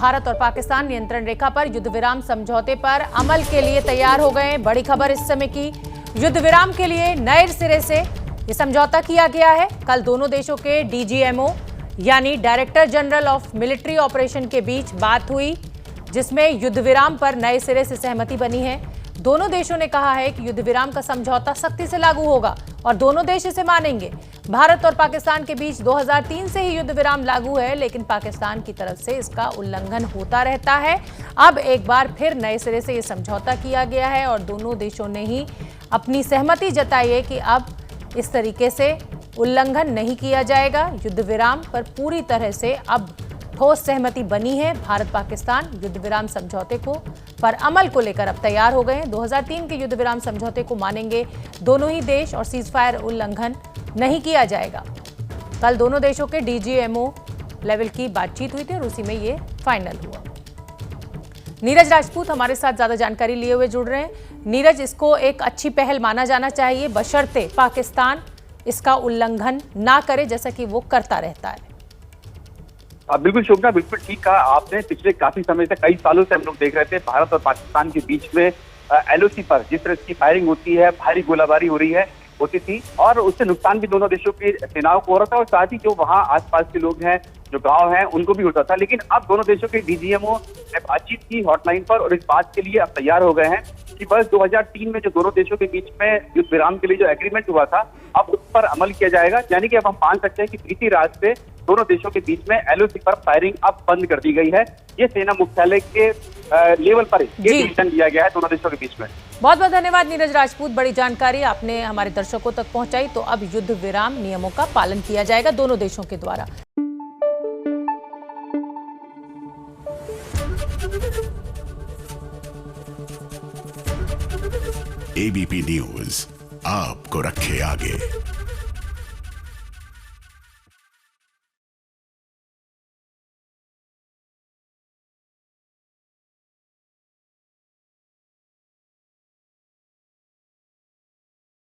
भारत और पाकिस्तान नियंत्रण रेखा पर युद्ध विराम समझौते पर अमल के लिए तैयार हो गए। बड़ी खबर इस समय की, युद्ध विराम के लिए नए सिरे से ये समझौता किया गया है। कल दोनों देशों के डीजीएमओ यानी director general of military operation के बीच बात हुई, जिसमें युद्ध विराम पर नए सिरे से सहमति बनी है। दोनों देशों ने कहा है कि युद्ध विराम का समझौता सख्ती से लागू होगा और दोनों देश इसे मानेंगे। भारत और पाकिस्तान के बीच 2003 से ही युद्ध विराम लागू है, लेकिन पाकिस्तान की तरफ से इसका उल्लंघन होता रहता है। अब एक बार फिर नए सिरे से यह समझौता किया गया है और दोनों देशों ने ही अपनी सहमति जताई है कि अब इस तरीके से उल्लंघन नहीं किया जाएगा। युद्ध विराम पर पूरी तरह से अब ठोस सहमति बनी है। भारत पाकिस्तान युद्ध विराम समझौते को पर अमल को लेकर अब तैयार हो गए हैं। 2003 के युद्ध विराम समझौते को मानेंगे दोनों ही देश और सीजफायर उल्लंघन नहीं किया जाएगा। कल दोनों देशों के डीजीएमओ लेवल की बातचीत हुई थी और उसी में ये फाइनल हुआ। नीरज राजपूत हमारे साथ ज्यादा जानकारी लिए हुए जुड़ रहे हैं। नीरज, इसको एक अच्छी पहल माना जाना चाहिए, बशर्ते पाकिस्तान इसका उल्लंघन ना करे जैसा कि वो करता रहता है। बिल्कुल शोभना, बिल्कुल ठीक कहा आपने। पिछले काफी समय से, कई सालों से हम लोग देख रहे थे भारत और पाकिस्तान के बीच में एलओसी पर जिस तरह की फायरिंग होती है, भारी गोलाबारी हो रही है, होती थी और उससे नुकसान भी दोनों देशों की सेनाओं को हो रहा था और साथ ही जो वहाँ आसपास के लोग हैं, जो गांव हैं, उनको भी होता था। लेकिन अब दोनों देशों के डीजीएमओ ने बातचीत की हॉटलाइन पर और इस बात के लिए अब तैयार हो गए हैं कि बस 2003 में जो दोनों देशों के बीच में युद्ध विराम के लिए जो एग्रीमेंट हुआ था, अब उस पर अमल किया जाएगा। यानी कि अब हम मान सकते हैं कि बीती रात से दोनों देशों के बीच में एलओसी पर फायरिंग अब बंद कर दी गई है। ये सेना मुख्यालय के लेवल पर ये डिसीजन लिया गया है दोनों देशों के बीच में। बहुत बहुत धन्यवाद नीरज राजपूत, बड़ी जानकारी आपने हमारे दर्शकों तक पहुंचाई। तो अब युद्ध विराम नियमों का पालन किया जाएगा दोनों देशों के द्वारा। एबीपी न्यूज आपको रखे आगे।